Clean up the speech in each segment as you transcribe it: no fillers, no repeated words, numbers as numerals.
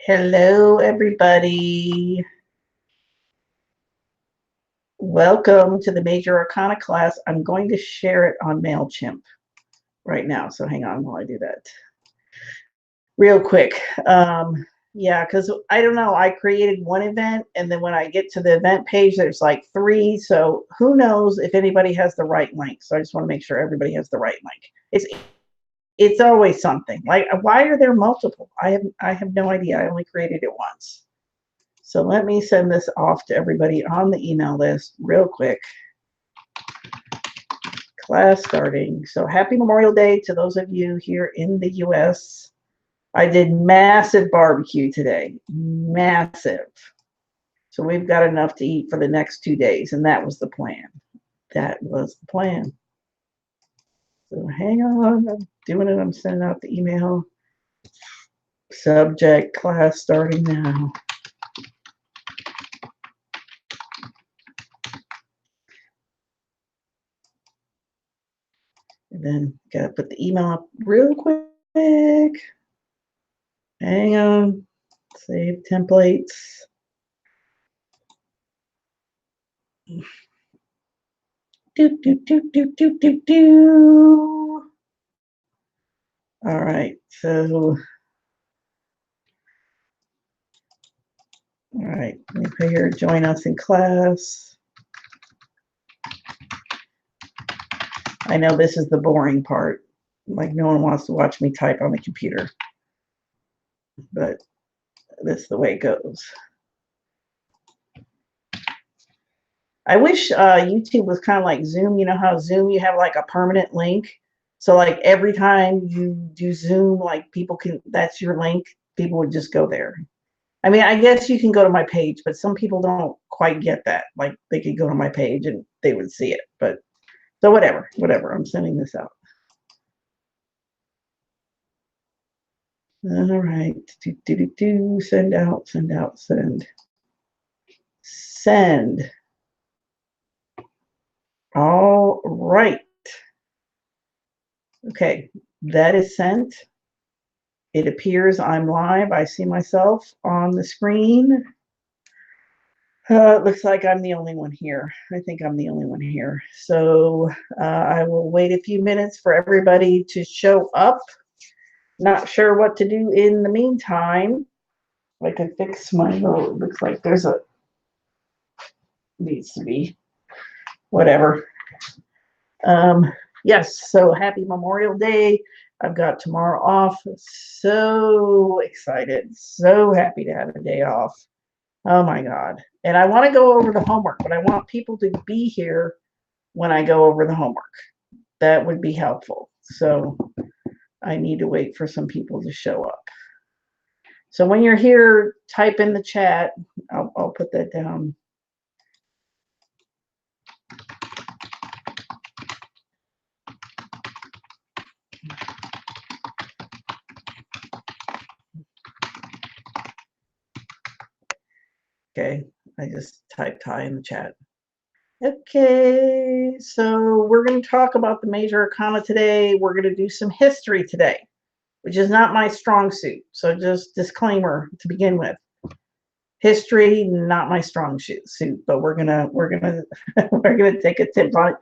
Hello, everybody. Welcome to the Major Arcana class. I'm going to share it on MailChimp right now, so hang on while I do that. Real quick. Yeah, because I don't know. I created one event, and then when I get to the event page, there's like 3. So who knows if anybody has the right link. So I just want to make sure everybody has the right link. It's always something. Like, why are there multiple? I have no idea. I only created it once. So let me send this off to everybody on the email list real quick. Class starting. So happy Memorial Day to those of you here in the US. I did massive barbecue today. Massive. So we've got enough to eat for the next 2 days, and that was the plan. That was the plan. So hang on. I'm doing it. I'm sending out the email. Subject, class starting now. And then gotta put the email up real quick. Hang on. Save templates. All right, so all right, let me put here, join us in class. I know this is the boring part. Like, no one wants to watch me type on the computer, but this is the way it goes. I wish YouTube was kind of like Zoom. You know how Zoom, you have like a permanent link. So like every time you do Zoom, like people can, that's your link. People would just go there. I mean, I guess you can go to my page, but some people don't quite get that. Like they could go to my page and they would see it. But so whatever, I'm sending this out. All right. Send out, send out, send. Send. All right. Okay, that is sent. It appears I'm live. I see myself on the screen. It looks like I'm the only one here. I think I'm the only one here. So I will wait a few minutes for everybody to show up. Not sure what to do in the meantime. I can fix my, oh, it looks like there's a, needs to be, whatever. Yes, so happy Memorial Day. I've got tomorrow off. So excited. So happy to have a day off. Oh my God. And I want to go over the homework, but I want people to be here when I go over the homework. That would be helpful. So I need to wait for some people to show up. So when you're here, type in the chat. I'll put that down. Okay, I just typed hi in the chat. Okay, so we're going to talk about the Major Arcana today. We're going to do some history today, which is not my strong suit. So just disclaimer to begin with. History, not my strong suit, but we're gonna take a tip on it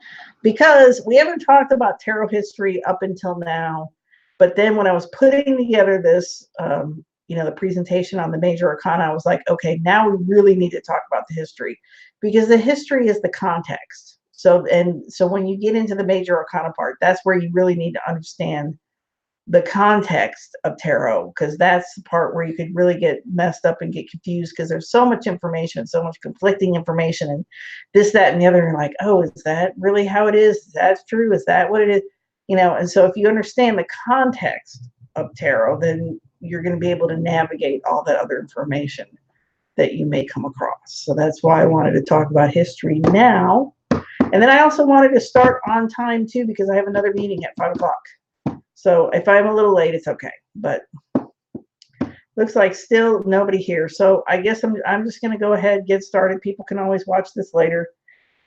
because we haven't talked about tarot history up until now. But then when I was putting together this, the presentation on the Major Arcana, I was like, okay, now we really need to talk about the history because the history is the context. So when you get into the Major Arcana part, that's where you really need to understand the context of tarot, because that's the part where you could really get messed up and get confused because there's so much information, so much conflicting information, and this, that, and the other. And like, oh, is that really how it is? Is that true? Is that what it is? And so if you understand the context of tarot, then you're going to be able to navigate all that other information that you may come across. So that's why I wanted to talk about history now. And then I also wanted to start on time too, because I have another meeting at 5 o'clock. So if I'm a little late, it's okay. But looks like still nobody here. So I guess I'm just going to go ahead, get started. People can always watch this later.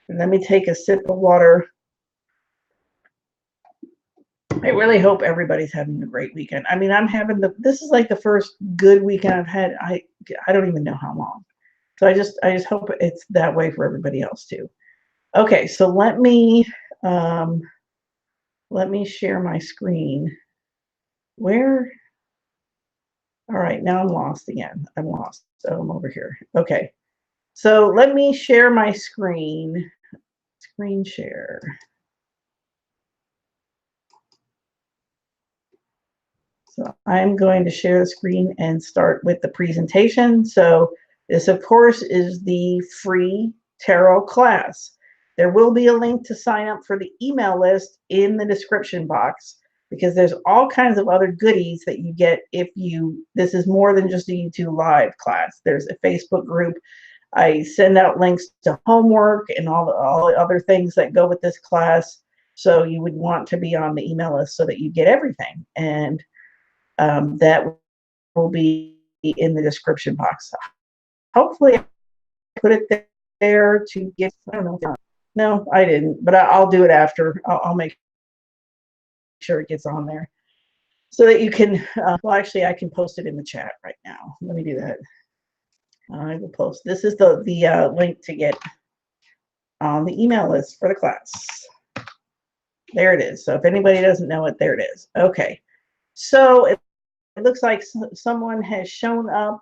And let me take a sip of water. I really hope everybody's having a great weekend. I mean, this is like the first good weekend I've had. I don't even know how long. So I just hope it's that way for everybody else too. Okay, so um, let me share my screen. Where? All right, now I'm lost again. I'm lost. So I'm over here. Okay, so let me share my screen. Screen share. So I'm going to share the screen and start with the presentation. So this, of course, is the free tarot class. There will be a link to sign up for the email list in the description box because there's all kinds of other goodies that you get if this is more than just a YouTube live class. There's a Facebook group. I send out links to homework and all the other things that go with this class. So you would want to be on the email list so that you get everything. And that will be in the description box. Hopefully, I put it there to get. I don't know. No, I didn't, but I'll do it after. I'll make sure it gets on there so that you can. Well, actually, I can post it in the chat right now. Let me do that. I will post. This is the link to get on the email list for the class. There it is. So if anybody doesn't know it, there it is. Okay. So it looks like someone has shown up.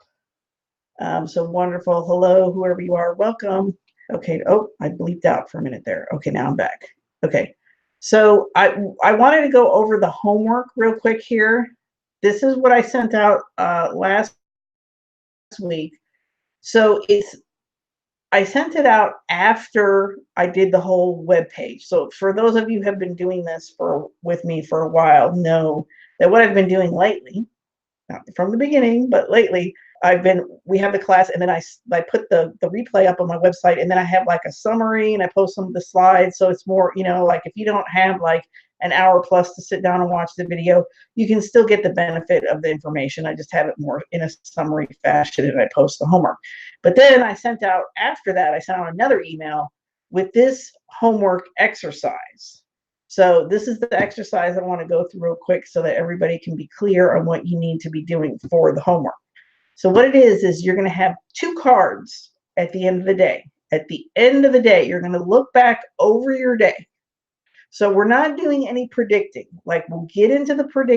So wonderful. Hello, whoever you are. Welcome. Okay. Oh, I bleeped out for a minute there. Okay, now I'm back. Okay. So I wanted to go over the homework real quick here. This is what I sent out last week. So I sent it out after I did the whole web page. So for those of you who have been doing this with me for a while, know that what I've been doing lately, not from the beginning, but lately, we have the class, and then I put the replay up on my website, and then I have like a summary, and I post some of the slides. So it's more, like if you don't have like an hour plus to sit down and watch the video, you can still get the benefit of the information. I just have it more in a summary fashion, and I post the homework. But then after that, I sent out another email with this homework exercise. So this is the exercise I want to go through real quick so that everybody can be clear on what you need to be doing for the homework. So what it is you're going to have 2 cards at the end of the day. At the end of the day, you're going to look back over your day. So we're not doing any predicting. Like we'll get into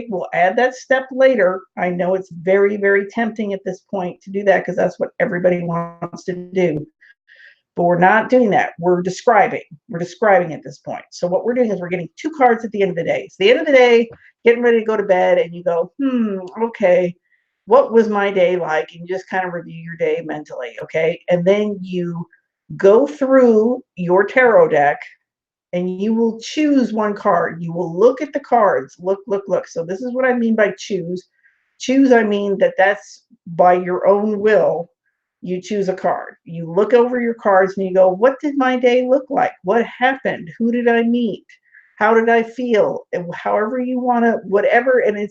we'll add that step later. I know it's very, very tempting at this point to do that because that's what everybody wants to do. But we're not doing that. We're describing. We're describing at this point. So what we're doing is we're getting 2 cards at the end of the day. It's the end of the day, getting ready to go to bed, and you go, okay, what was my day like? And you just kind of review your day mentally, okay? And then you go through your tarot deck, and you will choose one card. You will look at the cards. Look. So this is what I mean by choose. Choose, I mean that's by your own will. You choose a card. You look over your cards and you go, what did my day look like? What happened? Who did I meet? How did I feel? And however you want to, whatever. And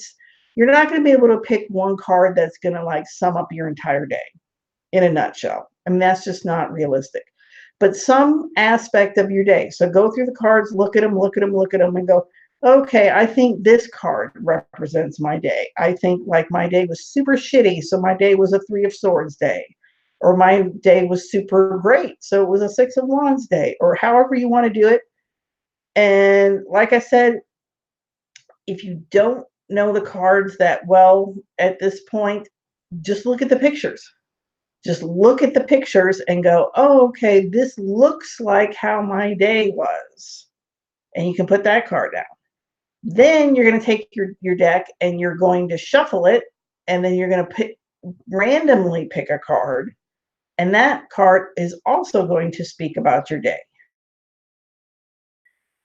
you're not going to be able to pick one card that's going to like sum up your entire day in a nutshell. I mean, that's just not realistic. But some aspect of your day. So go through the cards, look at them, and go, okay, I think this card represents my day. I think like my day was super shitty, so my day was a 3 of Swords day. Or my day was super great, so it was a 6 of Wands day, or however you want to do it. And like I said, if you don't know the cards that well at this point, just look at the pictures. Just look at the pictures and go, oh, okay, this looks like how my day was. And you can put that card down. Then you're going to take your deck and you're going to shuffle it, and then you're going to randomly pick a card. And that card is also going to speak about your day.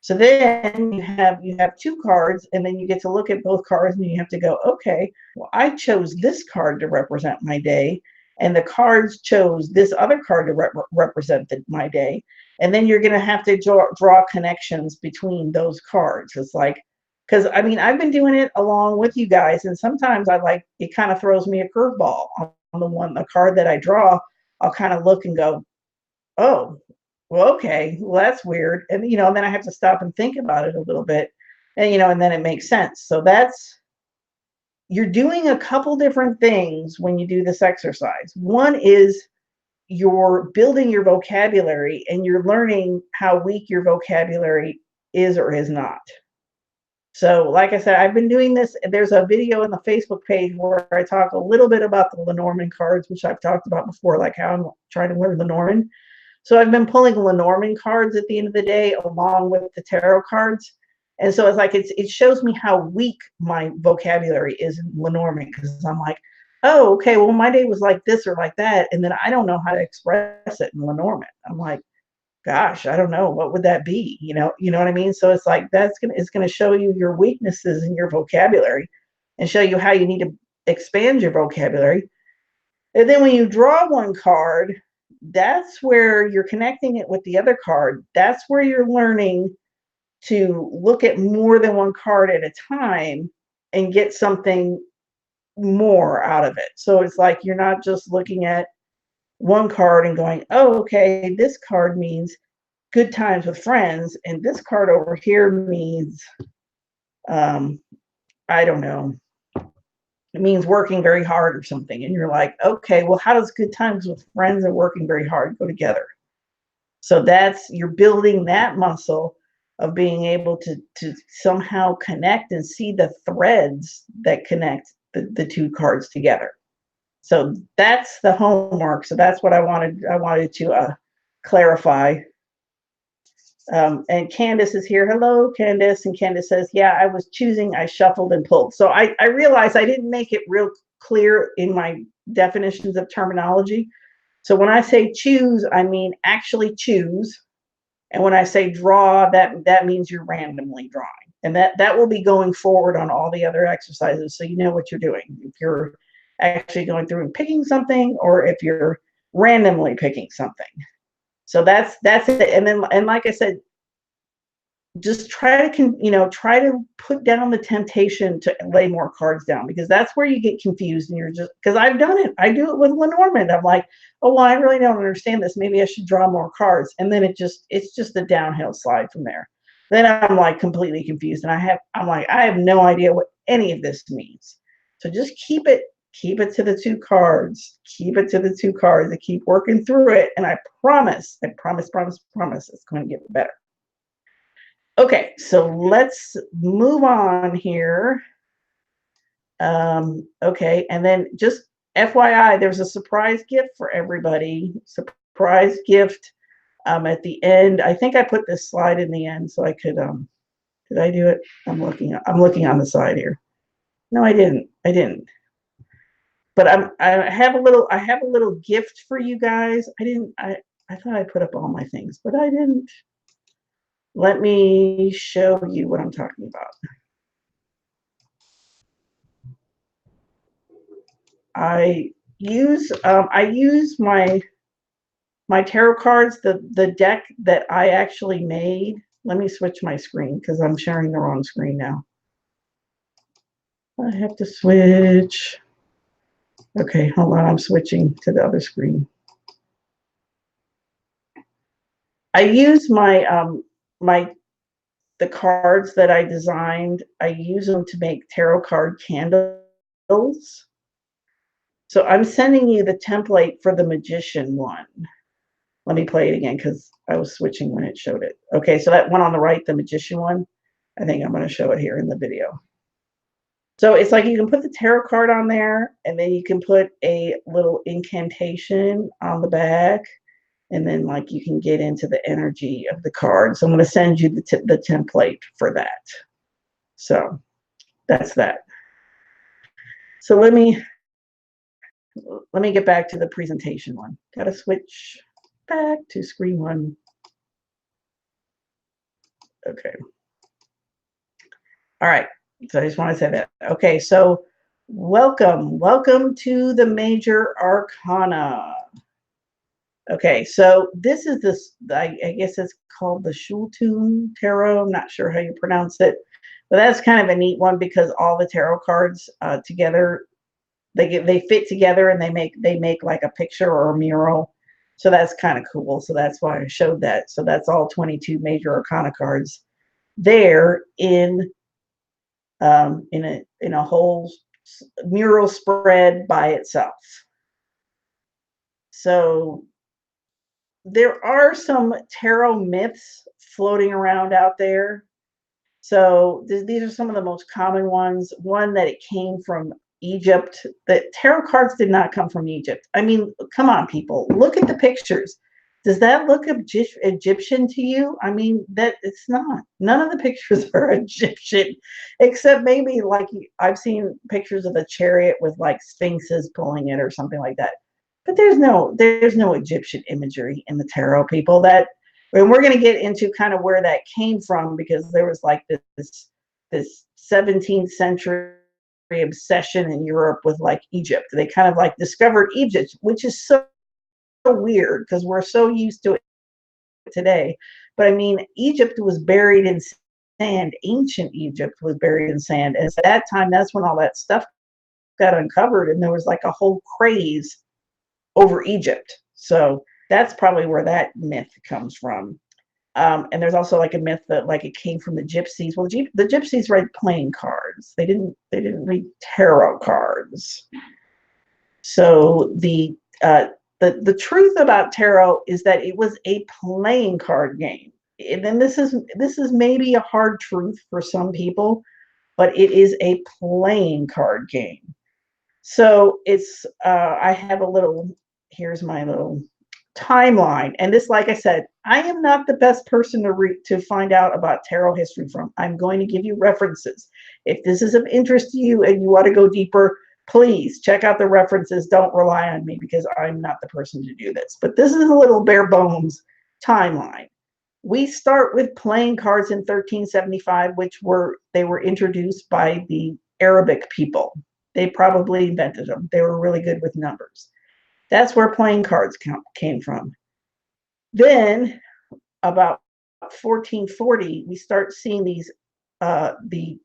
So then you have 2 cards, and then you get to look at both cards, and you have to go, okay, well, I chose this card to represent my day, and the cards chose this other card to represent my day. And then you're going to have to draw connections between those cards. It's like, because I mean, I've been doing it along with you guys, and sometimes it kind of throws me a curveball on the card that I draw. I'll kind of look and go, oh, well, okay, well, that's weird. And, then I have to stop and think about it a little bit. And, and then it makes sense. So you're doing a couple different things when you do this exercise. One is you're building your vocabulary and you're learning how weak your vocabulary is or is not. So, like I said, I've been doing this. There's a video on the Facebook page where I talk a little bit about the Lenormand cards, which I've talked about before, like how I'm trying to learn Lenormand. So I've been pulling Lenormand cards at the end of the day, along with the tarot cards. And so it's like it shows me how weak my vocabulary is in Lenormand, because I'm like, oh, okay, well, my day was like this or like that, and then I don't know how to express it in Lenormand. I'm like, gosh, I don't know, what would that be? You know what I mean? So it's like it's gonna show you your weaknesses in your vocabulary and show you how you need to expand your vocabulary. And then when you draw one card, that's where you're connecting it with the other card. That's where you're learning to look at more than one card at a time and get something more out of it. So it's like you're not just looking at one card and going, oh, okay, this card means good times with friends, and this card over here means, I don't know, it means working very hard or something. And you're like, okay, well, how does good times with friends and working very hard go together? So you're building that muscle of being able to somehow connect and see the threads that connect the two cards together. So that's the homework. So that's what I wanted to clarify. And Candace is here. Hello, Candace. And Candace says, yeah, I was choosing, I shuffled and pulled. So I realized I didn't make it real clear in my definitions of terminology. So when I say choose, I mean actually choose. And when I say draw, that means you're randomly drawing. And that will be going forward on all the other exercises, so you know what you're doing. If you're actually going through and picking something, or if you're randomly picking something. So that's it. And like I said, just try to put down the temptation to lay more cards down, because that's where you get confused, and you're just, because I've done it. I do it with Lenormand. I'm like, oh, well, I really don't understand this. Maybe I should draw more cards. And then it's just a downhill slide from there. Then I'm like completely confused, and I'm like, I have no idea what any of this means. So just keep it to the two cards. Keep it to the two cards and keep working through it. And I promise, it's going to get better. Okay, so let's move on here. Okay, and then just FYI, there's a surprise gift for everybody. Surprise gift at the end. I think I put this slide in the end so I could did I do it? I'm looking on the side here. No, I didn't. But I have a little gift for you guys. I thought I put up all my things, but I didn't. Let me show you what I'm talking about. I use my tarot cards, the deck that I actually made. Let me switch my screen because I'm sharing the wrong screen now. I have to switch. Okay, hold on. I'm switching to the other screen. I use the cards that I designed. I use them to make tarot card candles. So I'm sending you the template for the magician one. Let me play it again because I was switching when it showed it. Okay, so that one on the right, the magician one, I think I'm going to show it here in the video. So it's like you can put the tarot card on there, and then you can put a little incantation on the back, and then like you can get into the energy of the card. So I'm going to send you the template for that. So that's that. So let me get back to the presentation one. Got to switch back to screen one. Okay. All right. So I just want to say that. Okay. So welcome to the Major Arcana. Okay. So this is I guess it's called the Shultun Tarot. I'm not sure how you pronounce it, but that's kind of a neat one because all the tarot cards together, they fit together, and they make like a picture or a mural. So that's kind of cool. So that's why I showed that. So that's all 22 Major Arcana cards there in in a whole mural spread by itself. So there are some tarot myths floating around out there. So these are some of the most common ones. One, that it came from Egypt. That tarot cards did not come from Egypt. I mean, come on, people, look at the pictures. Does that look Egyptian to you? I mean, that it's not. None of the pictures are Egyptian, except maybe like I've seen pictures of a chariot with like sphinxes pulling it or something like that. But there's no Egyptian imagery in the tarot, people. That, and we're going to get into kind of where that came from, because there was like this 17th century obsession in Europe with like Egypt. They kind of like discovered Egypt, which is so weird because we're so used to it today. But I mean, Egypt was buried in sand. Ancient Egypt was buried in sand. And at that time, that's when all that stuff got uncovered, and there was like a whole craze over Egypt. So that's probably where that myth comes from. And there's also like a myth that like it came from the gypsies. Well, the gypsies read playing cards. They didn't read tarot cards. So the truth about tarot is that it was a playing card game. And then this is maybe a hard truth for some people, but it is a playing card game. So it's I have a little, here's my little timeline. And this, like I said, I am not the best person to find out about tarot history from. I'm going to give you references. If this is of interest to you and you want to go deeper, please check out the references. Don't rely on me because I'm not the person to do this. But this is a little bare bones timeline. We start with playing cards in 1375, they were introduced by the Arabic people. They probably invented them. They were really good with numbers. That's where playing cards came from. Then, about 1440, we start seeing these the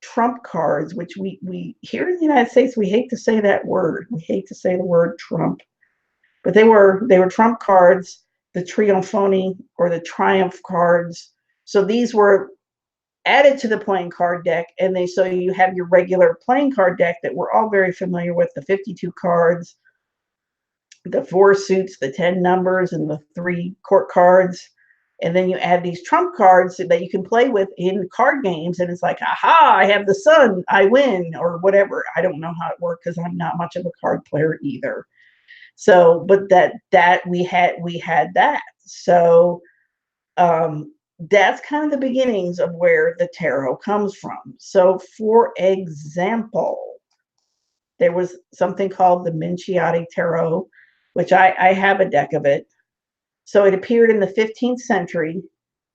trump cards, which we here in the United States, we hate to say that word. We hate to say the word Trump, but they were trump cards, the Trionfoni or the Triumph cards. So these were added to the playing card deck, and so you have your regular playing card deck that we're all very familiar with, the 52 cards, the 4 suits, the 10 numbers, and the 3 court cards. And then you add these trump cards that you can play with in card games, and it's like, aha, I have the sun, I win, or whatever. I don't know how it worked because I'm not much of a card player either. So, but that we had that. So that's kind of the beginnings of where the tarot comes from. So, for example, there was something called the Minciotti Tarot, which I have a deck of it. So it appeared in the 15th century.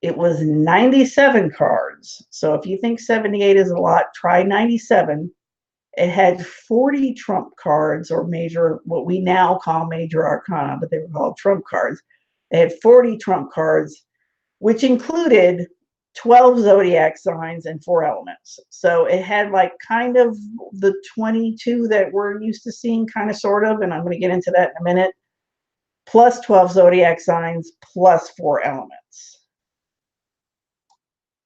It was 97 cards. So if you think 78 is a lot, try 97. It had 40 trump cards, or what we now call major arcana, but they were called trump cards. They had 40 trump cards, which included 12 zodiac signs and 4 elements. So it had like kind of the 22 that we're used to seeing, kind of, sort of, and I'm going to get into that in a minute, plus 12 zodiac signs, plus 4 elements.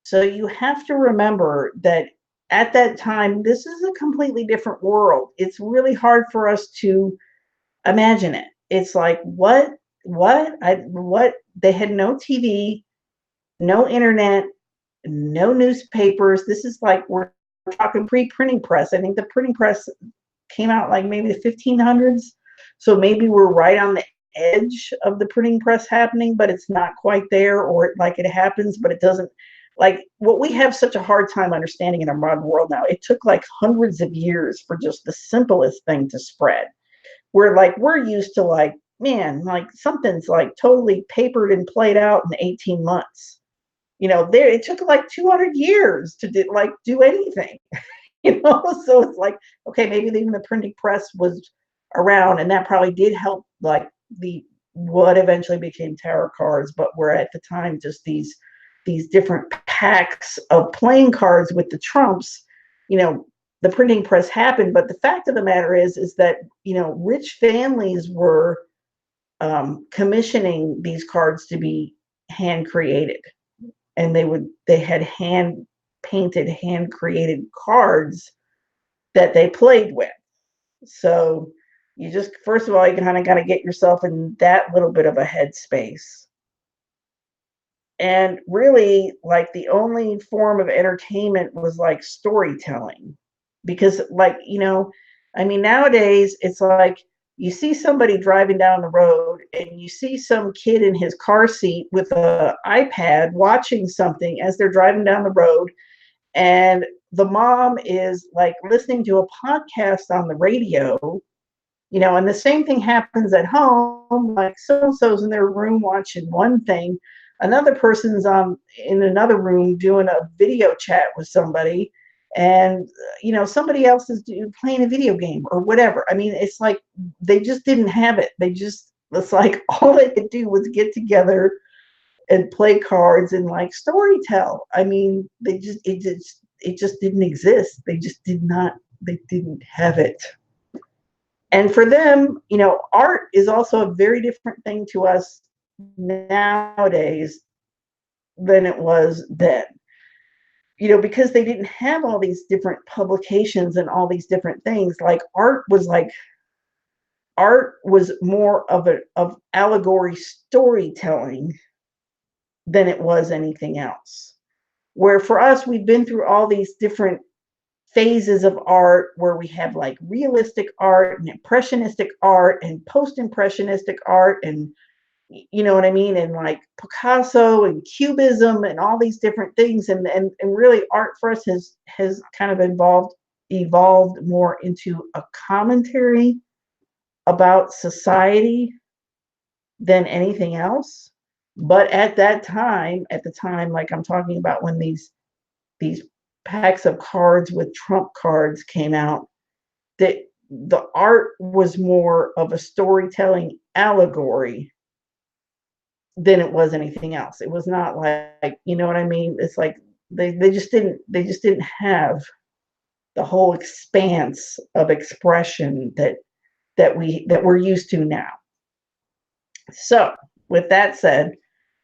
So you have to remember that at that time, this is a completely different world. It's really hard for us to imagine it. It's like, what? They had no TV, no internet, no newspapers. This is like, we're talking pre-printing press. I think the printing press came out like maybe the 1500s. So maybe we're right on the edge of the printing press happening, but it's not quite there, or like it happens, but it doesn't. Like what we have such a hard time understanding in our modern world now, it took like hundreds of years for just the simplest thing to spread. We're used to like, man, like something's like totally papered and played out in 18 months. It took like 200 years to do anything, so it's like, okay, maybe even the printing press was around, and that probably did help like what eventually became tarot cards, but were at the time just these different packs of playing cards with the trumps. The printing press happened, but the fact of the matter is that rich families were commissioning these cards to be hand created, and they had hand painted, hand-created cards that they played with. So you just, first of all, you kind of got to get yourself in that little bit of a headspace. And really, like, the only form of entertainment was like storytelling. Because, like, I mean, nowadays it's like you see somebody driving down the road and you see some kid in his car seat with an iPad watching something as they're driving down the road, and the mom is like listening to a podcast on the radio, and the same thing happens at home. Like, so and so's in their room watching one thing, another person's in another room doing a video chat with somebody, and somebody else is playing a video game or whatever. I mean, it's like they just didn't have it. It's like all they could do was get together and play cards and like story tell. I mean, it just didn't exist. They didn't have it. And for them, art is also a very different thing to us nowadays than it was then. Because they didn't have all these different publications and all these different things. Like, art was more of allegory storytelling than it was anything else. Where for us, we've been through all these different phases of art where we have like realistic art and impressionistic art and post-impressionistic art, and you know what I mean, and like Picasso and Cubism and all these different things, and really art for us has kind of evolved more into a commentary about society than anything else. But at the time, like I'm talking about, when these packs of cards with trump cards came out, that the art was more of a storytelling allegory than it was anything else. It was not like, you know what I mean? It's like they just didn't have the whole expanse of expression that we're used to now. So with that said,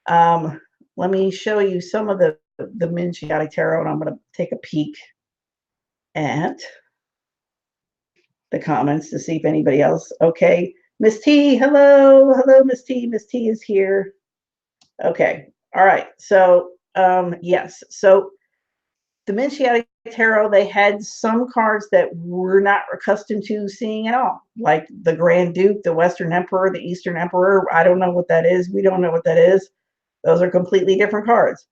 let me show you some of the Minciotti Tarot, and I'm going to take a peek at the comments to see if anybody else. Okay, Miss T, hello, Miss T. Miss T is here. Okay, all right. So yes, so the Minciotti Tarot, they had some cards that we're not accustomed to seeing at all, like the Grand Duke, the Western Emperor, the Eastern Emperor. I don't know what that is. We don't know what that is. Those are completely different cards.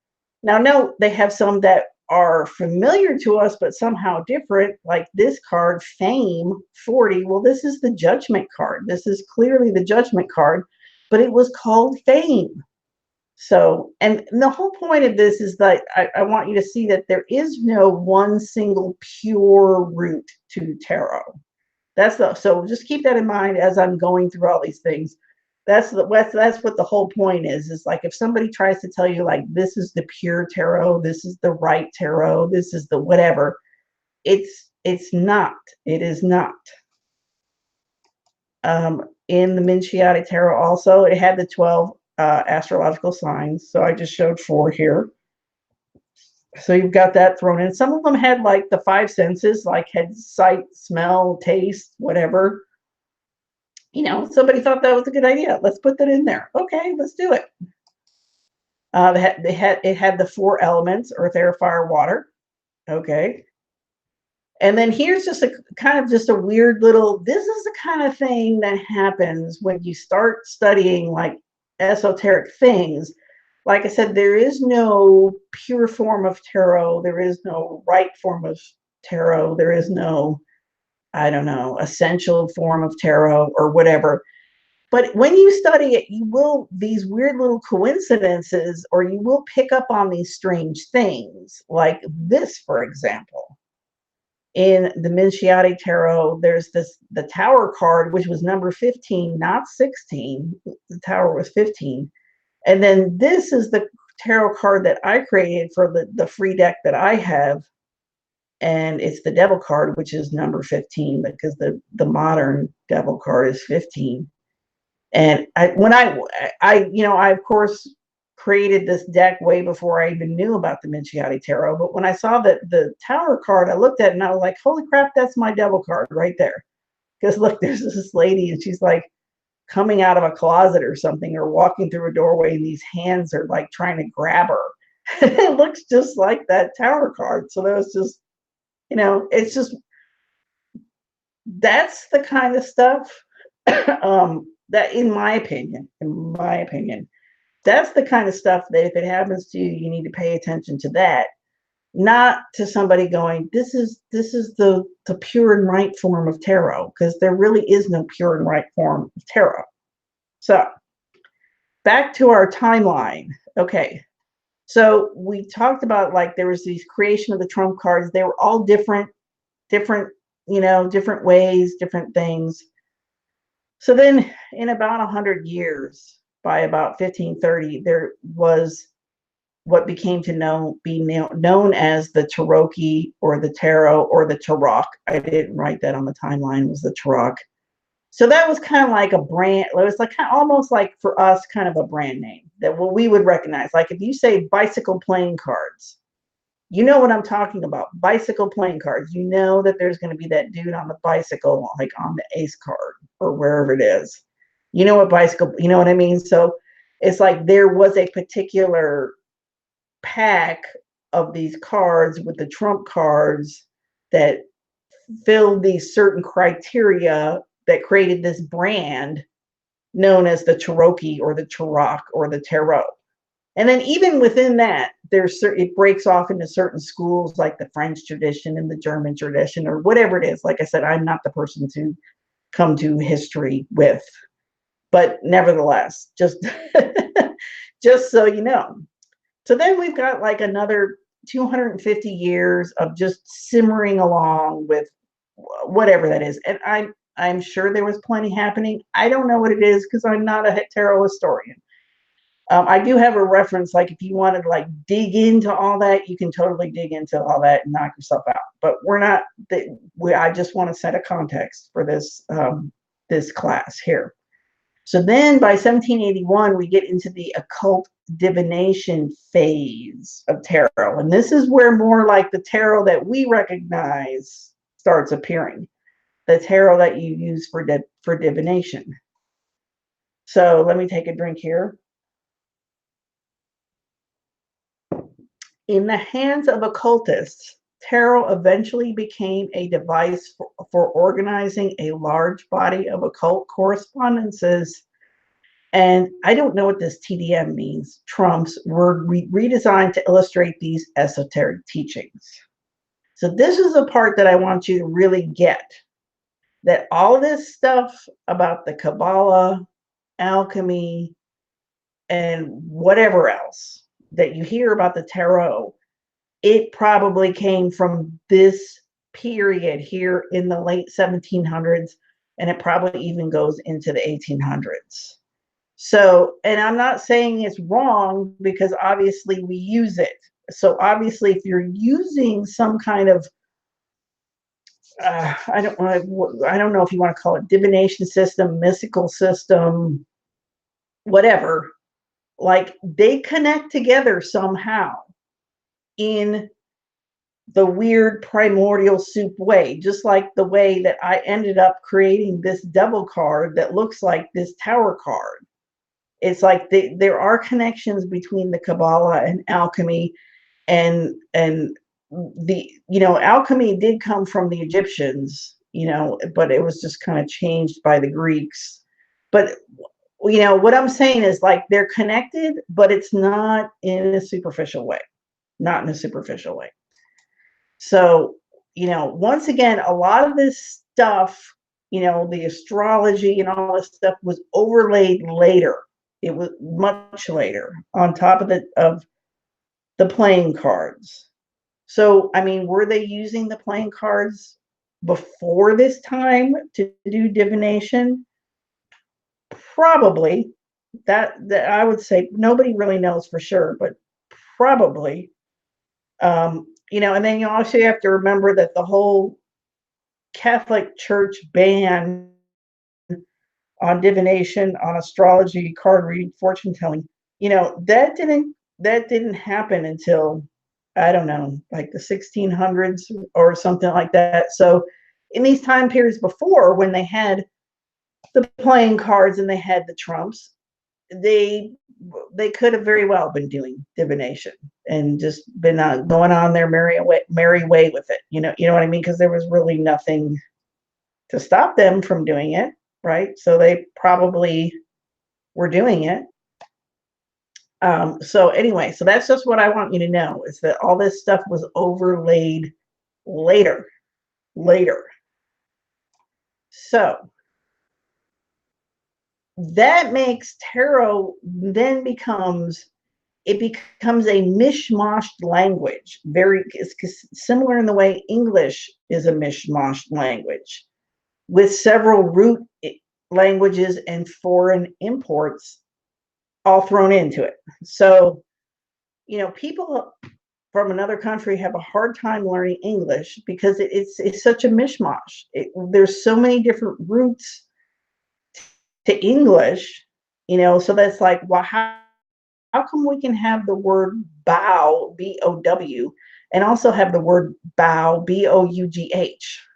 Now, note, they have some that are familiar to us, but somehow different, like this card, Fame 40. Well, this is the Judgment card. This is clearly the Judgment card, but it was called Fame. So, and the whole point of this is that I want you to see that there is no one single pure route to tarot. So just keep that in mind as I'm going through all these things. That's what the whole point is like, if somebody tries to tell you like, this is the pure tarot, this is the right tarot, this is the whatever, it's not. It is not. In the Minciotti Tarot also, it had the 12 astrological signs. So I just showed 4 here. So you've got that thrown in. Some of them had like the 5 senses, like had sight, smell, taste, whatever. Somebody thought that was a good idea. Let's put that in there. Okay, let's do it. It had the 4 elements: earth, air, fire, water. Okay. And then here's just a weird little, this is the kind of thing that happens when you start studying like esoteric things. Like I said, there is no pure form of tarot. There is no right form of tarot. There is no, I don't know, essential form of tarot or whatever. But when you study it, you will, these weird little coincidences, or you will pick up on these strange things, like this, for example. In the Minciotti Tarot, there's the Tower card, which was number 15, not 16. The Tower was 15. And then this is the tarot card that I created for the free deck that I have. And it's the Devil card, which is number 15, because the modern Devil card is 15. And I of course created this deck way before I even knew about the Minciotti Tarot. But when I saw that the Tower card, I looked at it and I was like, holy crap, that's my devil card right there. Because look, there's this lady and she's like coming out of a closet or something, or walking through a doorway, and these hands are like trying to grab her. It looks just like that Tower card. So that was just, it's just, that's the kind of stuff that, in my opinion, that's the kind of stuff that if it happens to you, you need to pay attention to that, not to somebody going, this is the pure and right form of tarot, because there really is no pure and right form of tarot. So back to our timeline. Okay. So we talked about, like, there was these creation of the trump cards. They were all different, different ways, different things. So then in about 100 years, by about 1530, there was what became to be known as the Cherokee, or the Tarot, or the Tarot. I didn't write that on the timeline, it was the Tarot. So that was kind of like a brand. It was like almost like, for us, kind of a brand name that we would recognize. Like if you say bicycle playing cards, you know what I'm talking about. Bicycle playing cards. You know that there's going to be that dude on the bicycle, like on the ace card or wherever it is. You know what bicycle, you know what I mean? So it's like there was a particular pack of these cards with the trump cards that filled these certain criteria that created this brand known as the Cherokee, or the Tarot, or the Tarot. And then even within that, it breaks off into certain schools, like the French tradition and the German tradition, or whatever it is. Like I said, I'm not the person to come to history with, but nevertheless, just just so you know. So then we've got like another 250 years of just simmering along with whatever that is. And I'm sure there was plenty happening. I don't know what it is, because I'm not a tarot historian. I do have a reference, like if you wanted to like dig into all that, you can totally dig into all that and knock yourself out. But we're not. I just want to set a context for this this class here. So then by 1781, we get into the occult divination phase of tarot. And this is where more like the tarot that we recognize starts appearing. The tarot that you use for divination. So let me take a drink here. In the hands of occultists, tarot eventually became a device for organizing a large body of occult correspondences. And I don't know what this TDM means. Trumps were redesigned to illustrate these esoteric teachings. So this is the part that I want you to really get. That all this stuff about the Kabbalah, alchemy, and whatever else that you hear about the tarot, it probably came from this period here in the late 1700s, and it probably even goes into the 1800s. So, and I'm not saying it's wrong, because obviously we use it. So obviously if you're using some kind of I don't know if you want to call it divination system, mystical system, whatever, like they connect together somehow in the weird primordial soup way, just like the way that I ended up creating this devil card that looks like this tower card. It's like there are connections between the Kabbalah and alchemy, and alchemy did come from the Egyptians, but it was just kind of changed by the Greeks. But what I'm saying is, like, they're connected, but it's not in a superficial way. Not in a superficial way. So, once again, a lot of this stuff, the astrology and all this stuff was overlaid later. It was much later on top of the playing cards. So, I mean, were they using the playing cards before this time to do divination? Probably. That I would say nobody really knows for sure, but probably. And then you also have to remember that the whole Catholic Church ban on divination, on astrology, card reading, fortune telling, that didn't happen until, I don't know, like the 1600s or something like that. So in these time periods before, when they had the playing cards and they had the trumps, they they could have very well been doing divination and just been going on their merry way with it. You know what I mean? Because there was really nothing to stop them from doing it, right? So they probably were doing it. So anyway, so that's just what I want you to know, is that all this stuff was overlaid later. Later. So that makes tarot then becomes a mishmashed language. It's similar in the way English is a mishmashed language, with several root languages and foreign imports all thrown into it. So, people from another country have a hard time learning English because it's such a mishmash. There's so many different roots to English, so that's like, well, how come we can have the word bow, B-O-W, and also have the word bow, B-O-U-G-H?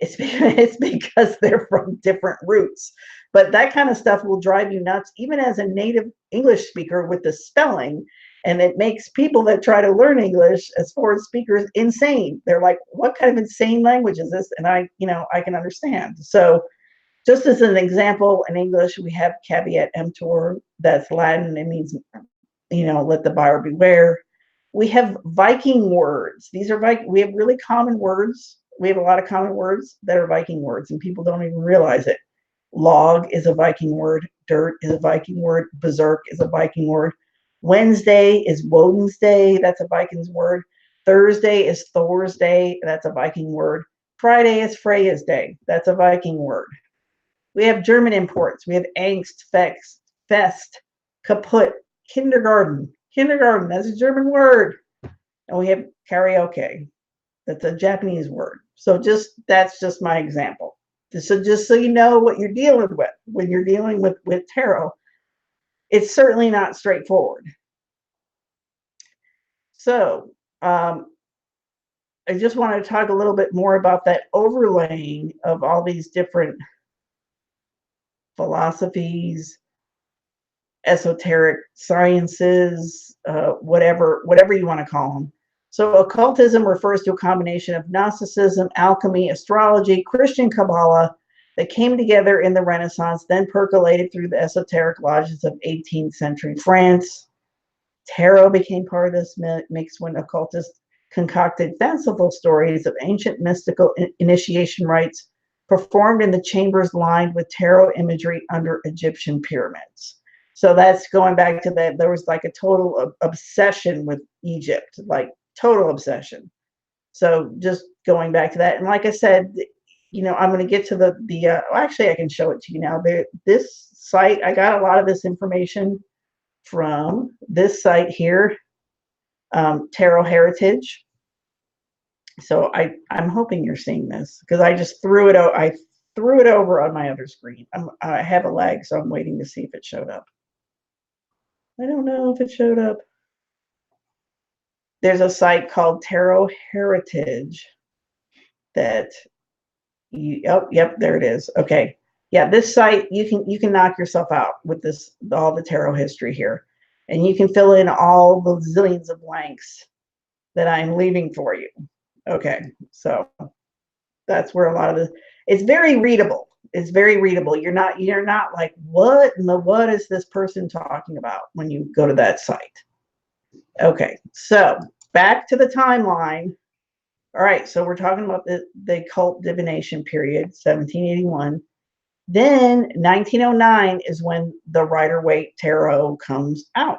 It's because they're from different roots. But that kind of stuff will drive you nuts, even as a native English speaker, with the spelling. And it makes people that try to learn English as foreign speakers insane. They're like, what kind of insane language is this? And I can understand. So just as an example, in English, we have caveat emptor. That's Latin. It means, let the buyer beware. We have Viking words. These are we have really common words. We have a lot of common words that are Viking words, and people don't even realize it. Log is a Viking word. Dirt is a Viking word. Berserk is a Viking word. Wednesday is Woden's Day. That's a Viking's word. Thursday is Thor's Day. That's a Viking word. Friday is Freya's Day. That's a Viking word. We have German imports. We have Angst, Fest, Kaput, Kindergarten. Kindergarten, that's a German word. And we have karaoke. That's a Japanese word. So that's just my example. So just so you know what you're dealing with when you're dealing with tarot, it's certainly not straightforward. So I just want to talk a little bit more about that overlaying of all these different philosophies, esoteric sciences, whatever you want to call them. So occultism refers to a combination of Gnosticism, alchemy, astrology, Christian Kabbalah that came together in the Renaissance, then percolated through the esoteric lodges of 18th century France. Tarot became part of this mix when occultists concocted fanciful stories of ancient mystical initiation rites performed in the chambers lined with tarot imagery under Egyptian pyramids. So that's going back to that. There was like a total obsession with Egypt, like total obsession. So just going back to that. And like I said, I'm going to get to actually, I can show it to you now. This site, I got a lot of this information from this site here, Tarot Heritage. So I'm hoping you're seeing this, because I just threw it over on my other screen. I have a lag, so I'm waiting to see if it showed up. I don't know if it showed up. There's a site called Tarot Heritage that yep, there it is. Okay. Yeah, this site, you can knock yourself out with all the tarot history here. And you can fill in all the zillions of blanks that I'm leaving for you. Okay, so that's where a lot of it's very readable. It's very readable. You're not like, what is this person talking about when you go to that site? Okay, so back to the timeline. All right, so we're talking about the occult divination period, 1781. Then 1909 is when the Rider-Waite Tarot comes out.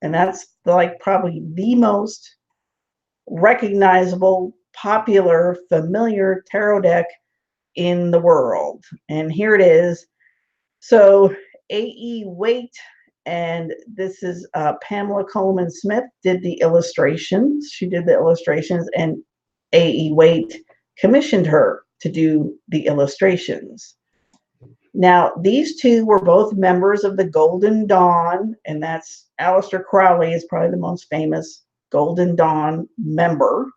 And that's like probably the most recognizable, popular, familiar tarot deck in the world. And here it is. So A.E. Waite, and this is Pamela Coleman Smith, did the illustrations. She did the illustrations, and A.E. Waite commissioned her to do the illustrations. Now, these two were both members of the Golden Dawn, and that's Aleister Crowley is probably the most famous Golden Dawn member.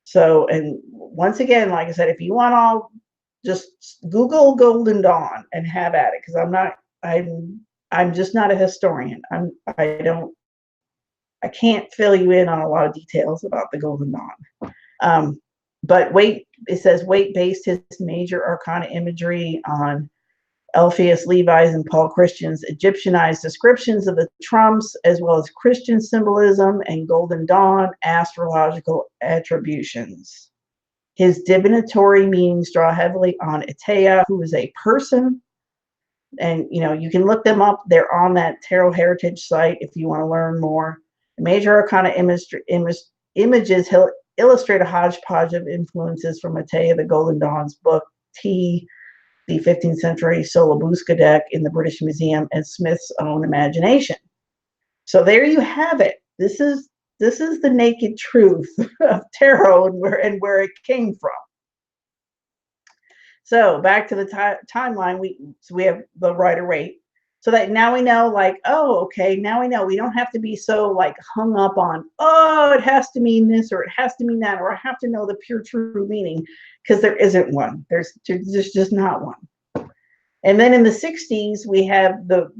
So, and once again, like I said, if you want all, just Google Golden Dawn and have at it, because I'm just not a historian. I can't fill you in on a lot of details about the Golden Dawn. But it says Waite based his major arcana imagery on Alpheus Levi's and Paul Christian's Egyptianized descriptions of the trumps, as well as Christian symbolism and Golden Dawn astrological attributions. His divinatory meanings draw heavily on Atea, who is a person. And, you can look them up. They're on that Tarot Heritage site if you want to learn more. The major arcana images illustrate a hodgepodge of influences from Atea the Golden Dawn's book, T, the 15th century Solabusca deck in the British Museum, and Smith's own imagination. So there you have it. This is the naked truth of tarot and where it came from. So back to the timeline, we have the Rider-Waite. So that now we know, like, oh, okay, now we know. We don't have to be so like hung up on, oh, it has to mean this or it has to mean that, or I have to know the pure true meaning, because there isn't one. There's just not one. And then in the 60s, we have the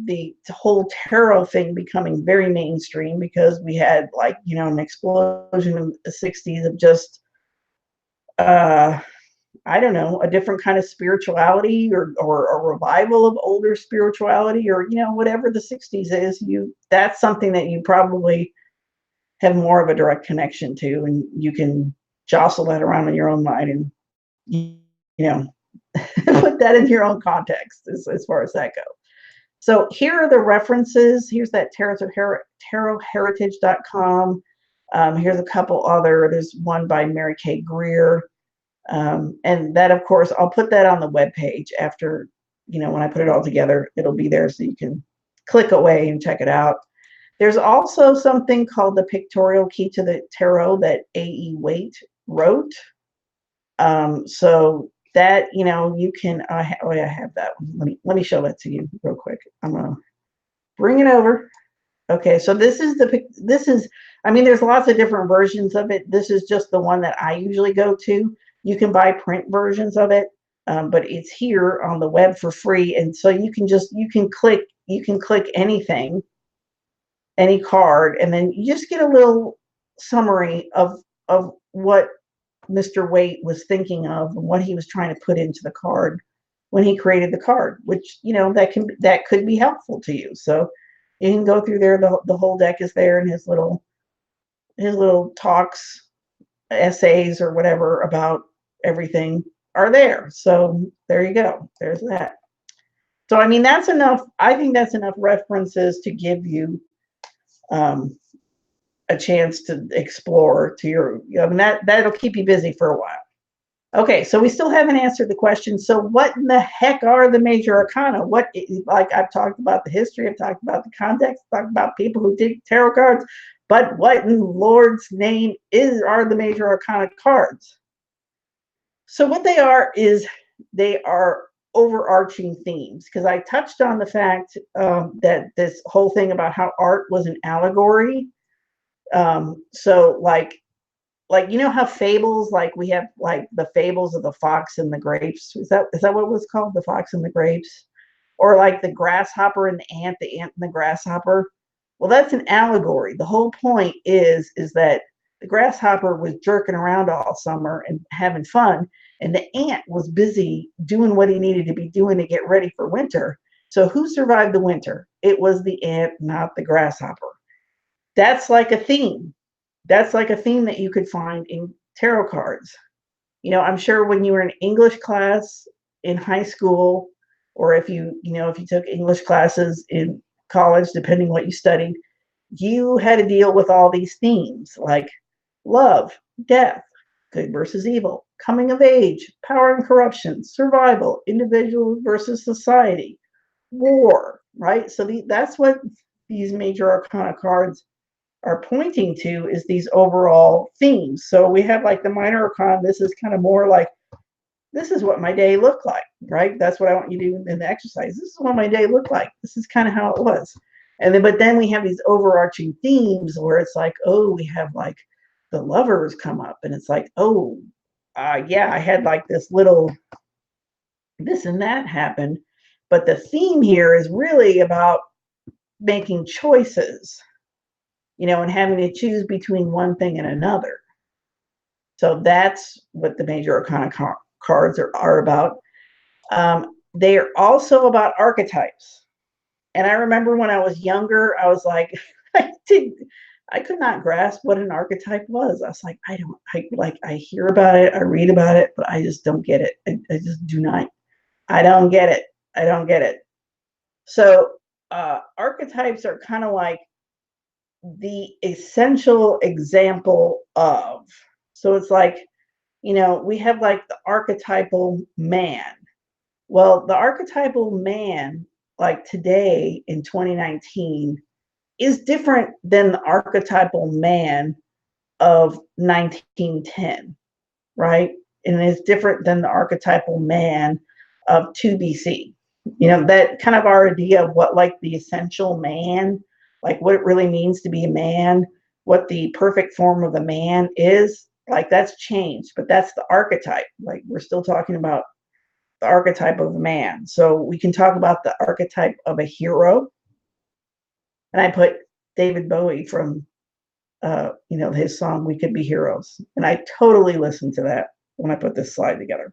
whole tarot thing becoming very mainstream, because we had, like, an explosion in the 60s of just I don't know, a different kind of spirituality, or a revival of older spirituality, or, whatever the 60s is. That's something that you probably have more of a direct connection to, and you can jostle that around in your own mind and, put that in your own context as far as that goes. So here are the references. Here's that tarotHeritage.com. Here's a couple other. There's one by Mary Kay Greer. And that, of course, I'll put that on the webpage after, when I put it all together, it'll be there so you can click away and check it out. There's also something called the Pictorial Key to the Tarot that A.E. Waite wrote. So that, you can, I have that one. Let me show that to you real quick. I'm going to bring it over. Okay, so this is I mean, there's lots of different versions of it. This is just the one that I usually go to. You can buy print versions of it, but it's here on the web for free. And so you can click anything, any card, and then you just get a little summary of what Mr. Waite was thinking of and what he was trying to put into the card when he created the card, which, that could be helpful to you. So you can go through there. The whole deck is there, and his little talks, essays, or whatever about everything are there. So there you go. There's that. So, I mean, that's enough. I think that's enough references to give you a chance to explore to your, that'll keep you busy for a while. Okay, so we still haven't answered the question. So what in the heck are the major arcana? Like, I've talked about the history, I've talked about the context, I've talked about people who dig tarot cards, but what in Lord's name are the major arcana cards? So what they are is they are overarching themes, because I touched on the fact that this whole thing about how art was an allegory. So like how fables, like we have like the fables of the fox and the grapes. Is that what it was called? The fox and the grapes? Or like the grasshopper and the ant and the grasshopper. Well, that's an allegory. The whole point is that the grasshopper was jerking around all summer and having fun, and the ant was busy doing what he needed to be doing to get ready for winter. So who survived the winter? It was the ant, not the grasshopper. That's like a theme. That's like a theme that you could find in tarot cards. I'm sure when you were in English class in high school, or if you took English classes in college, depending what you studied, you had to deal with all these themes like love, death, good versus evil, coming of age, power and corruption, survival, individual versus society, war, right? So that's what these major arcana cards are pointing to, is these overall themes. So we have like the minor arcana. This is kind of more like this is what my day looked like, right? That's what I want you to do in the exercise. This is what my day looked like. This is kind of how it was. And then, but then we have these overarching themes where it's like, oh, we have like the lovers come up, and it's like, oh, yeah, I had like this little this and that happen. But the theme here is really about making choices, and having to choose between one thing and another. So that's what the major arcana cards are about. They are also about archetypes. And I remember when I was younger, I was like, I could not grasp what an archetype was. I was like, I hear about it, I read about it, but I just don't get it. I just do not. I don't get it. I don't get it. So archetypes are kind of like the essential example of. So it's like, we have like the archetypal man. Well, the archetypal man, like today in 2019, is different than the archetypal man of 1910, right? And it's different than the archetypal man of 2 BC. That kind of our idea of what like the essential man, like what it really means to be a man, what the perfect form of a man is, like that's changed, but that's the archetype. Like we're still talking about the archetype of a man. So we can talk about the archetype of a hero. And I put David Bowie from his song "We Could Be Heroes," and I totally listened to that when I put this slide together.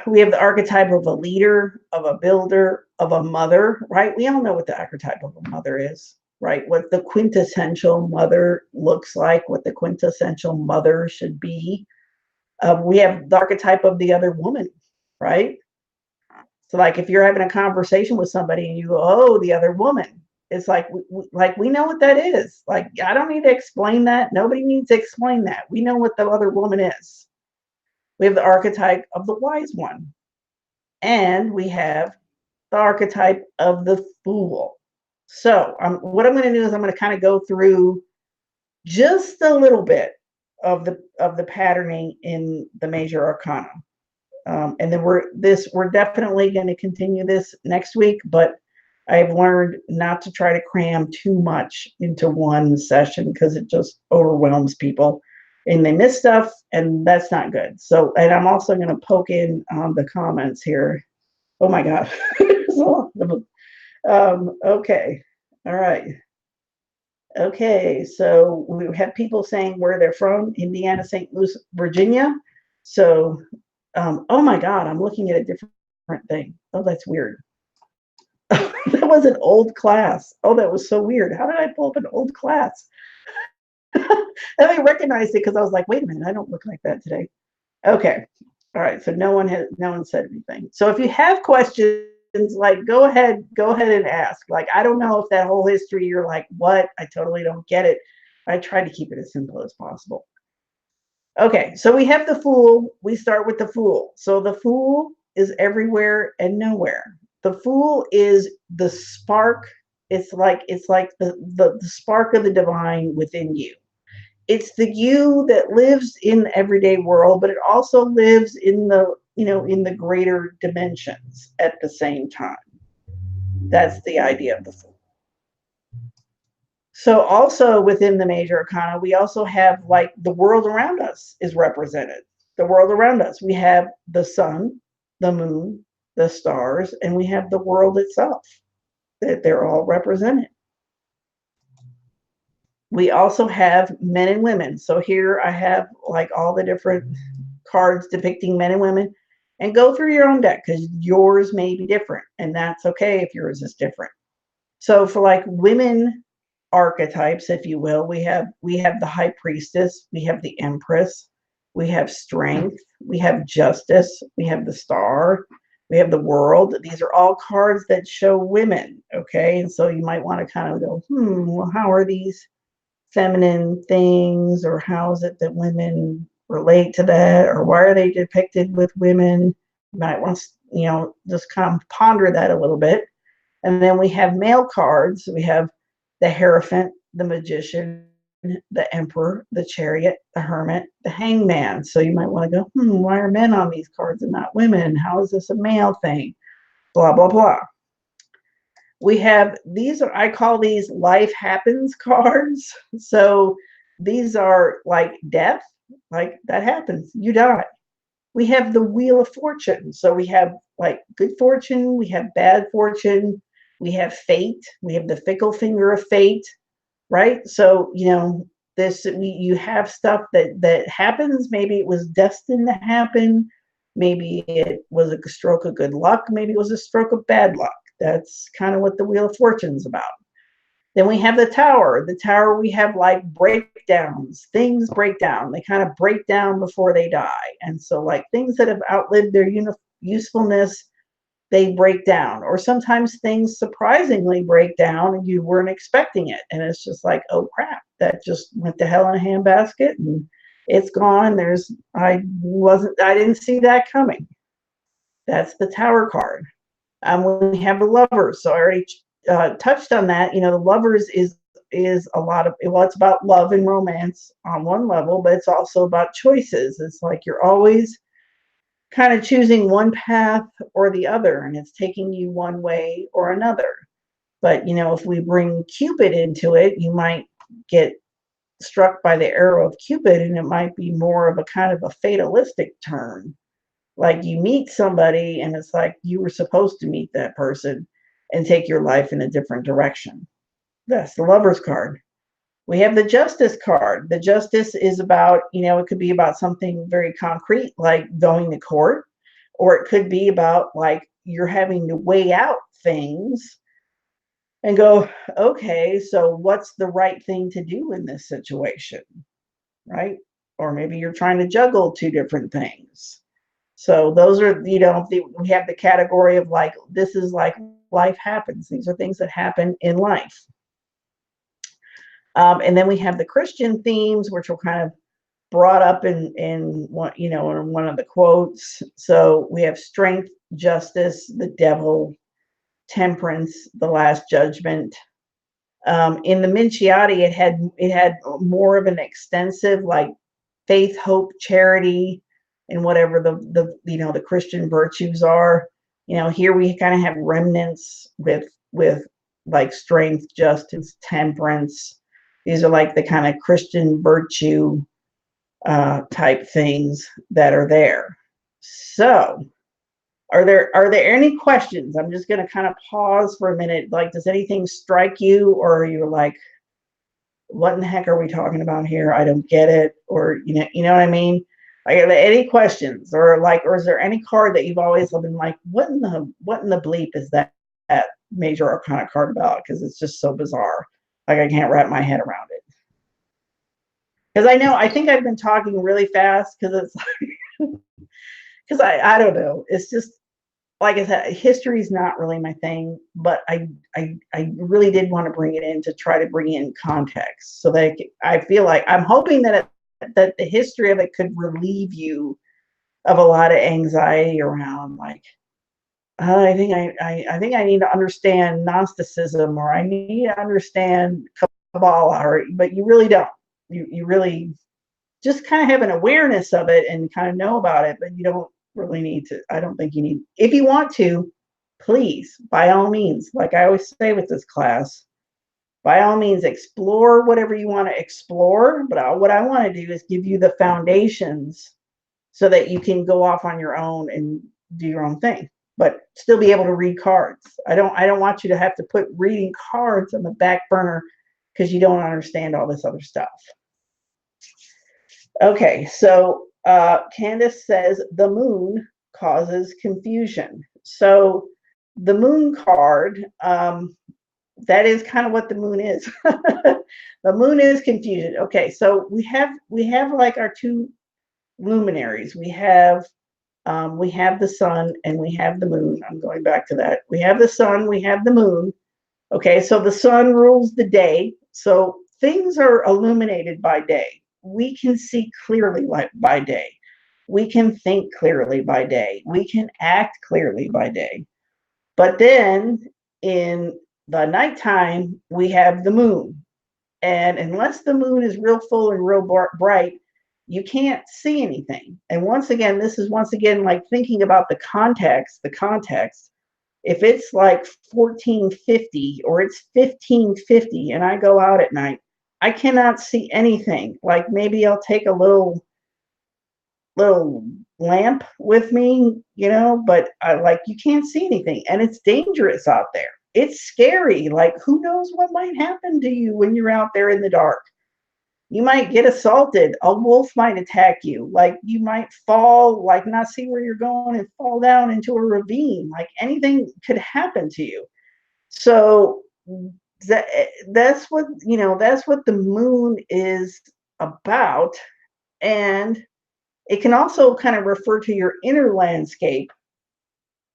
We have the archetype of a leader, of a builder, of a mother, right? We all know what the archetype of a mother is, right? What the quintessential mother looks like, what the quintessential mother should be. We have the archetype of the other woman, right? So, like, if you're having a conversation with somebody and you go, "Oh, the other woman," it's like, we know what that is. Like, I don't need to explain that. Nobody needs to explain that. We know what the other woman is. We have the archetype of the wise one, and we have the archetype of the fool. So, what I'm going to do is I'm going to kind of go through just a little bit of the patterning in the major arcana. And then we're definitely going to continue this next week, but I've learned not to try to cram too much into one session because it just overwhelms people and they miss stuff, and that's not good. So, and I'm also going to poke in on the comments here. Oh my God. Okay. All right. Okay. So we have people saying where they're from: Indiana, St. Louis, Virginia. So oh my God, I'm looking at a different thing. Oh, that's weird. That was an old class. Oh, that was so weird. How did I pull up an old class? And I recognized it because I was like, wait a minute, I don't look like that today. Okay. All right. So no one said anything. So if you have questions, like go ahead and ask. Like, I don't know if that whole history, you're like, what? I totally don't get it. I try to keep it as simple as possible. Okay, so we have the Fool. We start with the Fool. So the Fool is everywhere and nowhere. The Fool is the spark. It's like the spark of the divine within you. It's the you that lives in the everyday world, but it also lives in the greater dimensions at the same time. That's the idea of the Fool. So also within the major arcana, we also have like the world around us is represented. The world around us. We have the sun, the moon, the stars, and we have the world itself. That they're all represented. We also have men and women. So here I have like all the different cards depicting men and women. And go through your own deck because yours may be different. And that's okay if yours is different. So for like women archetypes, if you will, we have the high priestess, we have the empress, we have strength, we have justice, we have the star, we have the world. These are all cards that show women. Okay, and so you might want to kind of go, well, how are these feminine things, or how is it that women relate to that, or why are they depicted with women? You might want to just kind of ponder that a little bit. And then we have male cards. We have the Hierophant, the Magician, the Emperor, the Chariot, the Hermit, the Hangman. So you might want to go, why are men on these cards and not women? How is this a male thing? Blah, blah, blah. We have these, I call these life happens cards. So these are like death, like that happens, you die. We have the Wheel of Fortune. So we have like good fortune, we have bad fortune, we have fate, we have the fickle finger of fate, right? So, you have stuff that happens. Maybe it was destined to happen. Maybe it was a stroke of good luck. Maybe it was a stroke of bad luck. That's kind of what the Wheel of Fortune's about. Then we have the Tower. The Tower, we have like breakdowns. Things break down. They kind of break down before they die. And so like things that have outlived their usefulness, they break down. Or sometimes things surprisingly break down and you weren't expecting it. And it's just like, oh crap, that just went to hell in a handbasket and it's gone. I didn't see that coming. That's the Tower card. We have the Lovers. So I already touched on that. The Lovers is a lot of, well, it's about love and romance on one level, but it's also about choices. It's like you're always kind of choosing one path or the other, and it's taking you one way or another. But if we bring Cupid into it, you might get struck by the arrow of Cupid, and it might be more of a kind of a fatalistic turn. Like you meet somebody and it's like you were supposed to meet that person and take your life in a different direction. That's the Lovers card. We have the Justice card. The Justice is about, it could be about something very concrete, like going to court, or it could be about like you're having to weigh out things and go, okay, so what's the right thing to do in this situation, right? Or maybe you're trying to juggle two different things. So those are, we have the category of like, this is like life happens. These are things that happen in life. And then we have the Christian themes, which were kind of brought up in one, in one of the quotes. So we have strength, justice, the devil, temperance, the last judgment. In the Minciati, it had more of an extensive like faith, hope, charity, and whatever the Christian virtues are. Here we kind of have remnants with like strength, justice, temperance. These are like the kind of Christian virtue type things that are there. So are there any questions? I'm just going to kind of pause for a minute. Like, does anything strike you, or are you like, what in the heck are we talking about here? I don't get it. Or, you know what I mean? Like, are there any questions, or is there any card that you've always been like, what in the bleep is that major arcana card about? Because it's just so bizarre. Like, I can't wrap my head around it. Because I think I've been talking really fast because it's like, because I don't know. It's just, like I said, history is not really my thing, but I really did want to bring it in to try to bring in context so that I feel like I'm hoping that the history of it could relieve you of a lot of anxiety around like, I think I need to understand Gnosticism, or I need to understand Kabbalah, but you really don't. You really just kind of have an awareness of it and kind of know about it, but you don't really need to. I don't think you need. If you want to, please, by all means, like I always say with this class, by all means, explore whatever you want to explore. But what I want to do is give you the foundations so that you can go off on your own and do your own thing, but still be able to read cards. I don't want you to have to put reading cards on the back burner because you don't understand all this other stuff. Okay, so Candace says the moon causes confusion. So the moon card, that is kind of what the moon is. The moon is confusion. Okay, so we have like our two luminaries. We have the sun and we have the moon. I'm going back to that. We have the sun, we have the moon. Okay, so the sun rules the day. So things are illuminated by day. We can see clearly by day. We can think clearly by day. We can act clearly by day. But then in the nighttime, we have the moon. And unless the moon is real full and real bright, you can't see anything. And once again, this is once again like thinking about the context. If it's like 1450 or it's 1550 and I go out at night, I cannot see anything. Like maybe I'll take a little lamp with me, but I like you can't see anything and it's dangerous out there. It's scary. Like who knows what might happen to you when you're out there in the dark. You might get assaulted. A wolf might attack you. Like you might fall, like not see where you're going and fall down into a ravine. Like anything could happen to you. So that that's what the moon is about. And it can also kind of refer to your inner landscape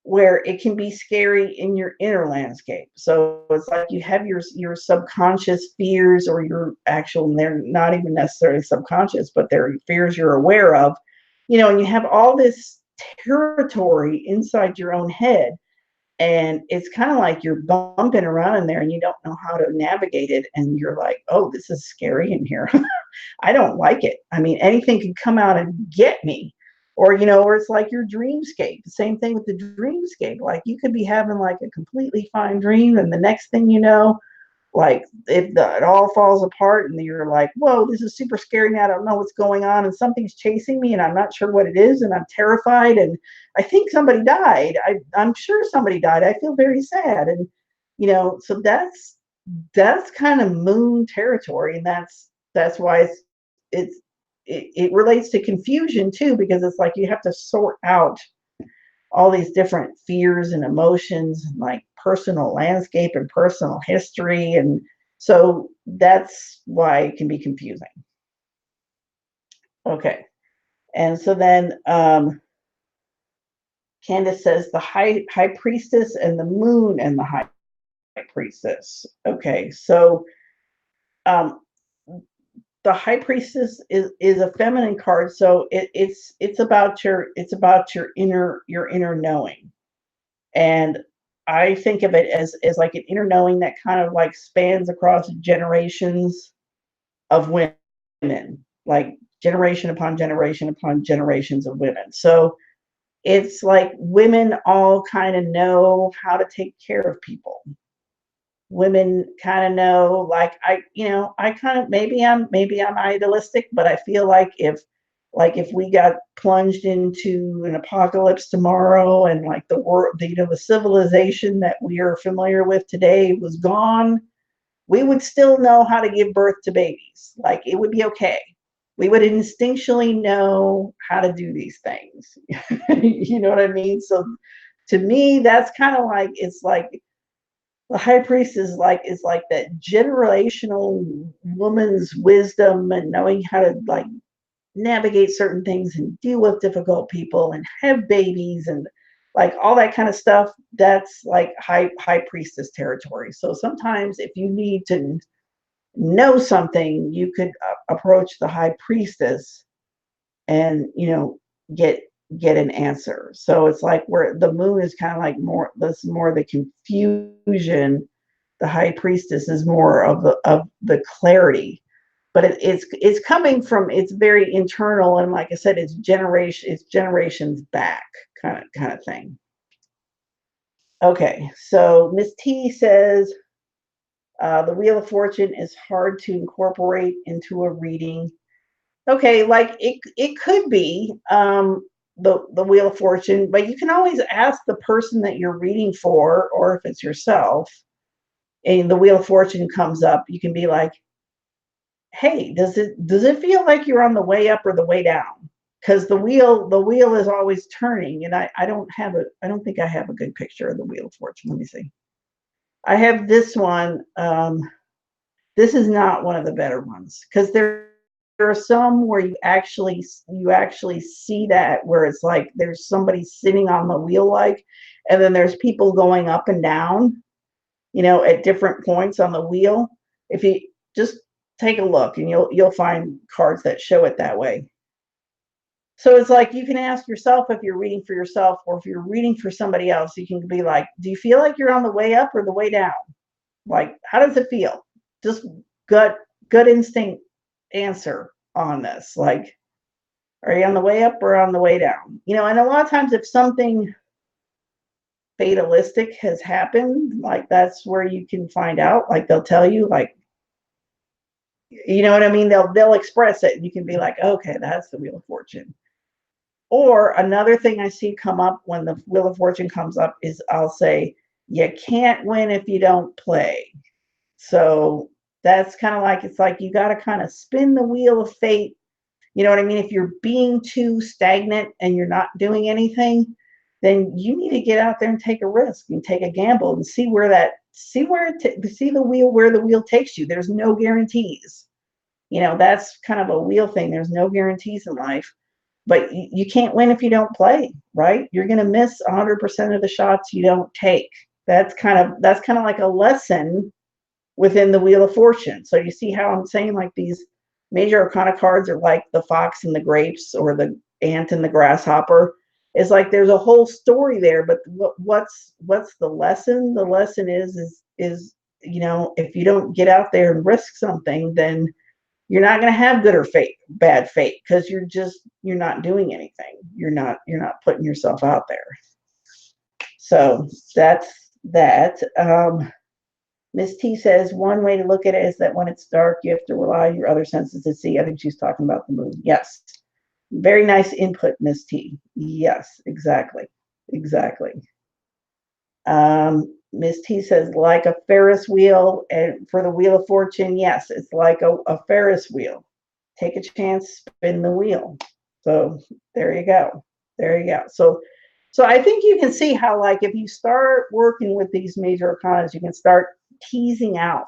where it can be scary in your inner landscape. So it's like you have your subconscious fears or your actual, they're not even necessarily subconscious, but they're fears you're aware of, and you have all this territory inside your own head. And it's kind of like you're bumping around in there and you don't know how to navigate it. And you're like, oh, this is scary in here. I don't like it. I mean, anything can come out and get me. Or it's like your dreamscape. The same thing with the dreamscape. Like you could be having like a completely fine dream, and the next thing you know, like it all falls apart, and you're like, whoa, this is super scary. Now I don't know what's going on, and something's chasing me, and I'm not sure what it is, and I'm terrified, and I think somebody died. I'm sure somebody died. I feel very sad, and so that's kind of moon territory, and that's why it relates to confusion too, because it's like you have to sort out all these different fears and emotions and like personal landscape and personal history. And so that's why it can be confusing. Okay. And so then Candace says the high priestess and the moon and the high priestess. Okay. So um, the high priestess is a feminine card, so it's about your inner knowing. And I think of it as like an inner knowing that kind of like spans across generations of women, like generation upon generation upon generations of women. So it's like women all kind of know how to take care of people. Women kind of know, like I kind of, maybe I'm idealistic, but I feel like if we got plunged into an apocalypse tomorrow and like the world, the civilization that we are familiar with today was gone, we would still know how to give birth to babies. Like it would be okay. We would instinctually know how to do these things. You know what I mean? So to me, that's kind of like, it's like the high priest is like that generational woman's wisdom and knowing how to like navigate certain things and deal with difficult people and have babies and like all that kind of stuff. That's like high priestess territory. So sometimes if you need to know something, you could approach the high priestess and get an answer. So it's like where the moon is kind of like more the confusion. The high priestess is more of the clarity, but it's coming from, it's very internal, and like I said, it's generations back kind of thing. Okay, so Miss T says the Wheel of Fortune is hard to incorporate into a reading. Okay, like it could be the Wheel of Fortune, but you can always ask the person that you're reading for, or if it's yourself, and the Wheel of Fortune comes up, you can be like, "Hey, does it feel like you're on the way up or the way down?" Because the wheel is always turning, and I don't think I have a good picture of the Wheel of Fortune. Let me see. I have this one. This is not one of the better ones, because there are some where you actually see that, where it's like there's somebody sitting on the wheel, like, and then there's people going up and down, at different points on the wheel. If you just take a look, and you'll find cards that show it that way. So it's like you can ask yourself, if you're reading for yourself or if you're reading for somebody else, you can be like, do you feel like you're on the way up or the way down? Like, how does it feel? Just gut gut instinct answer on this. Like, are you on the way up or on the way down? You know, and a lot of times if something fatalistic has happened, like that's where you can find out. Like they'll tell you, like, you know what I mean? They'll express it and you can be like, okay, that's the Wheel of Fortune. Or another thing I see come up when the Wheel of Fortune comes up is I'll say, you can't win if you don't play. So that's kind of like, it's like you got to kind of spin the wheel of fate. You know what I mean? If you're being too stagnant and you're not doing anything, then you need to get out there and take a risk and take a gamble and see see the wheel, where the wheel takes you. There's no guarantees. You know, that's kind of a wheel thing. There's no guarantees in life, but you can't win if you don't play, right? You're going to miss 100% of the shots you don't take. That's kind of like a lesson within the Wheel of Fortune. So you see how I'm saying, like, these major arcana cards are like the fox and the grapes, or the ant and the grasshopper. It's like there's a whole story there, but what's the lesson? The lesson is you know, if you don't get out there and risk something, then you're not going to have good or bad fate, because you're not doing anything. You're not putting yourself out there. So that's that. Miss T says one way to look at it is that when it's dark, you have to rely on your other senses to see. I think she's talking about the moon. Yes. Very nice input, Miss T. Yes, exactly. Exactly. Miss T says, like a Ferris wheel, and for the Wheel of Fortune, yes, it's like a Ferris wheel. Take a chance, spin the wheel. So there you go. There you go. So I think you can see how, like, if you start working with these major arcanas, you can start teasing out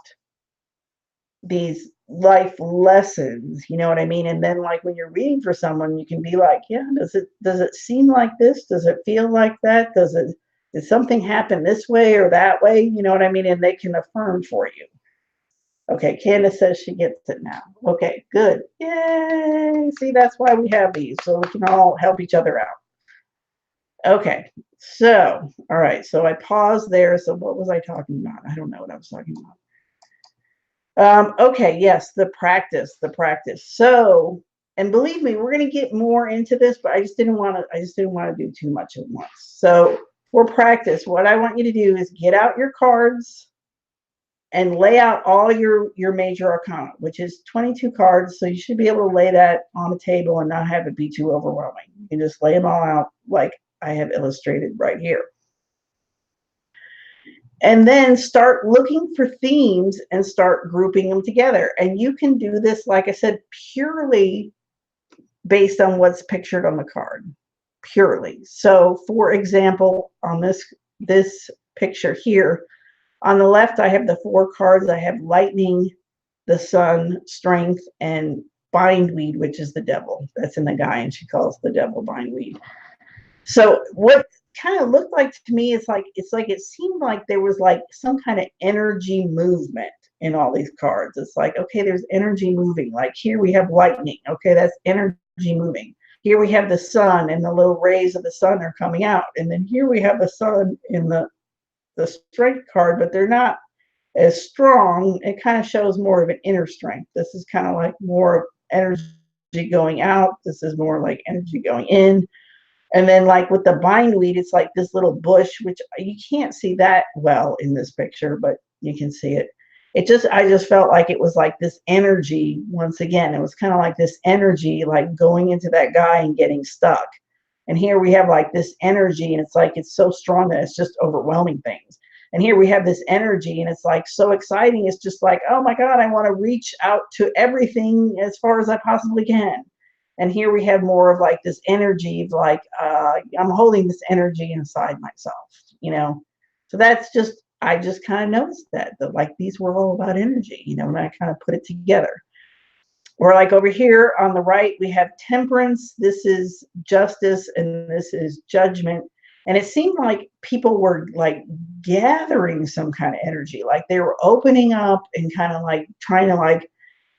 these life lessons, you know what I mean? And then, like, when you're reading for someone, you can be like, yeah, does it seem like this? Does it feel like that? Did something happen this way or that way? You know what I mean? And they can affirm for you. Okay, Candace says she gets it now. Okay, good. Yay! See, that's why we have these, so we can all help each other out. Okay, so, all right, so I paused there. So what was I talking about? I don't know what I was talking about. Okay, yes, the practice. So, and believe me, we're going to get more into this, but I just didn't want to do too much at once. So for practice, what I want you to do is get out your cards and lay out all your major arcana, which is 22 cards. So you should be able to lay that on the table and not have it be too overwhelming. You can just lay them all out like I have illustrated right here. And then start looking for themes and start grouping them together. And you can do this, like I said, purely based on what's pictured on the card. Purely. So for example, on this picture here, on the left, I have the 4 cards. I have lightning, the sun, strength, and bindweed, which is the devil. That's in the guy, and she calls the devil bindweed. So what kind of looked like to me is like, it seemed like there was like some kind of energy movement in all these cards. It's like, okay, there's energy moving. Like here we have lightning. Okay, that's energy moving. Here we have the sun, and the little rays of the sun are coming out. And then here we have the sun in the strength card, but they're not as strong. It kind of shows more of an inner strength. This is kind of like more energy going out. This is more like energy going in. And then, like with the bindweed, it's like this little bush, which you can't see that well in this picture, but you can see it. I just felt like it was like this energy. Once again, it was kind of like this energy, like going into that guy and getting stuck. And here we have like this energy, and it's like it's so strong that it's just overwhelming things. And here we have this energy, and it's like so exciting. It's just like, oh my God, I want to reach out to everything as far as I possibly can. And here we have more of like this energy of like, I'm holding this energy inside myself, you know? So I just kind of noticed that like these were all about energy, you know, and I kind of put it together. Or like over here on the right, we have temperance. This is justice, and this is judgment. And it seemed like people were like gathering some kind of energy, like they were opening up and kind of like trying to like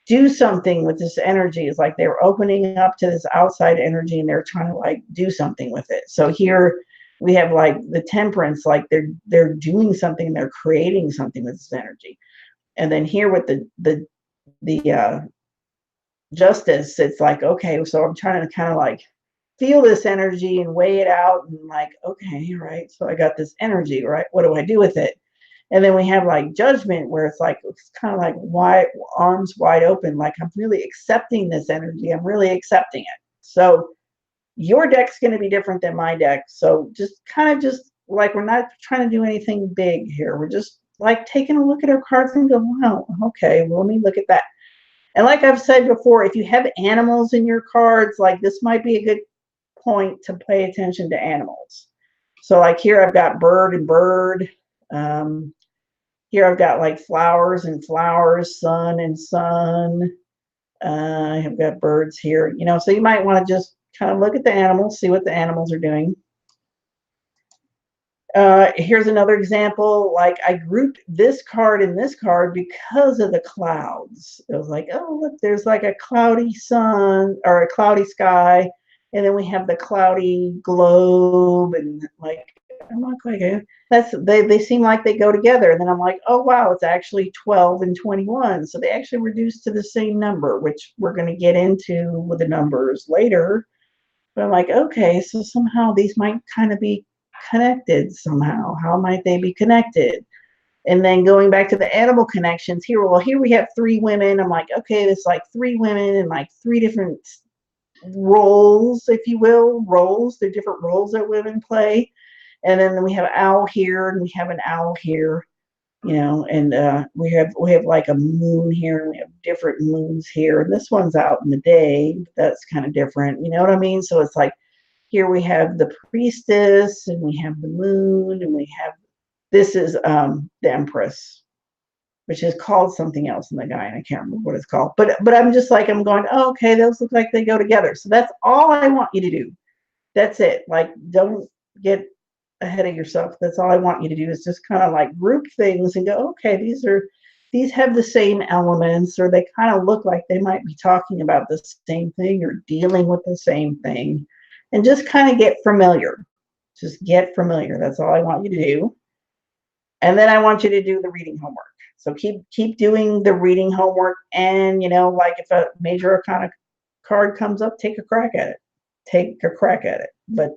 do something with this energy. Is like they were opening up to this outside energy, and they're trying to like do something with it. So here we have like the temperance, like they're doing something, they're creating something with this energy. And then here with the justice. It's like, okay, so I'm trying to kind of like feel this energy and weigh it out and like, okay, right. So I got this energy, right? What do I do with it? And then we have like judgment, where it's kind of like wide, arms wide open, like I'm really accepting this energy. I'm really accepting it. So your deck's going to be different than my deck. So just like, we're not trying to do anything big here. We're just like taking a look at our cards and go, wow, okay, well, let me look at that. And like I've said before, if you have animals in your cards, like this might be a good point to pay attention to animals. So like here I've got bird and bird. Um, Here I've got like flowers and flowers, sun and sun. I've got birds here, so you might want to just kind of look at the animals, see what the animals are doing. Here's another example. Like I grouped this card and this card because of the clouds. It was like, oh, look, there's like a cloudy sun or a cloudy sky. And then we have the cloudy globe, and like, I'm not quite good. They seem like they go together. And then I'm like, oh, wow, it's actually 12 and 21. So they actually reduce to the same number, which we're going to get into with the numbers later. But I'm like, okay, so somehow these might kind of be connected somehow. How might they be connected? And then going back to the animal connections here, well, here we have three women. I'm like, okay, it's like three women and like three different roles, if you will, roles. They're different roles that women play. And then we have owl here and we have an owl here, and we have like a moon here and we have different moons here. And this one's out in the day. That's kind of different. You know what I mean? So it's like, here we have the priestess and we have the moon and we have, this is the empress, which is called something else in the guy, and I can't remember what it's called. But I'm just like, I'm going, oh, okay, those look like they go together. So that's all I want you to do. That's it. Like, don't get ahead of yourself. That's all I want you to do, is just kind of like group things and go, okay, these have the same elements, or they kind of look like they might be talking about the same thing or dealing with the same thing, and just kind of get familiar. Just get familiar. That's all I want you to do. And then I want you to do the reading homework. So keep doing the reading homework. And like if a major arcana card comes up, take a crack at it. Take a crack at it. But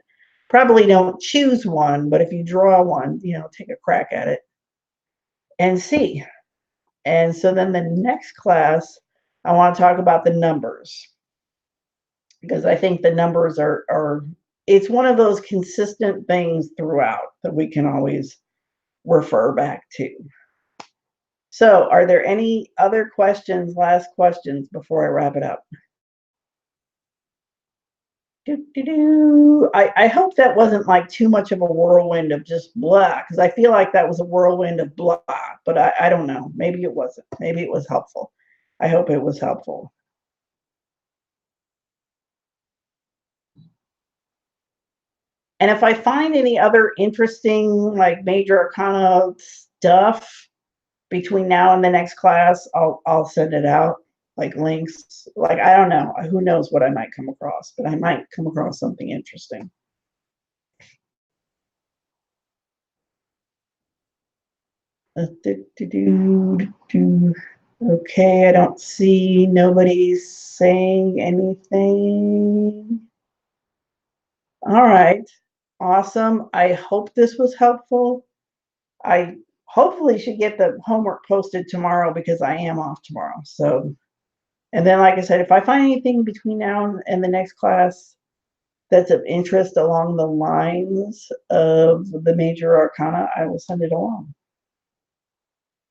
probably don't choose one. But if you draw one, take a crack at it and see. And so then the next class, I want to talk about the numbers, because I think the numbers are it's one of those consistent things throughout that we can always refer back to. So are there any other questions, last questions before I wrap it up? I hope that wasn't like too much of a whirlwind of just blah, because I feel like that was a whirlwind of blah, but I don't know. Maybe it wasn't. Maybe it was helpful. I hope it was helpful. And if I find any other interesting, like major arcana stuff between now and the next class, I'll send it out, like links. Like, I don't know. Who knows what I might come across, but I might come across something interesting. Okay, I don't see nobody's saying anything. All right. Awesome. I hope this was helpful. I hopefully should get the homework posted tomorrow, because I am off tomorrow. So, and then, like I said, if I find anything between now and the next class that's of interest along the lines of the major arcana, I will send it along.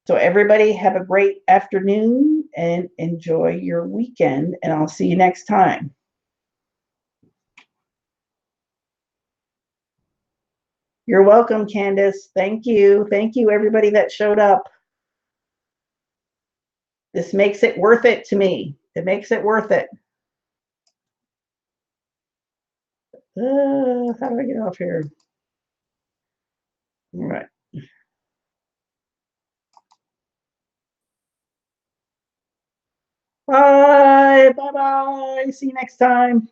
So everybody have a great afternoon and enjoy your weekend, and I'll see you next time. You're welcome, Candace. Thank you. Thank you, everybody that showed up. This makes it worth it to me. It makes it worth it. How do I get off here? All right. Bye. Bye-bye. See you next time.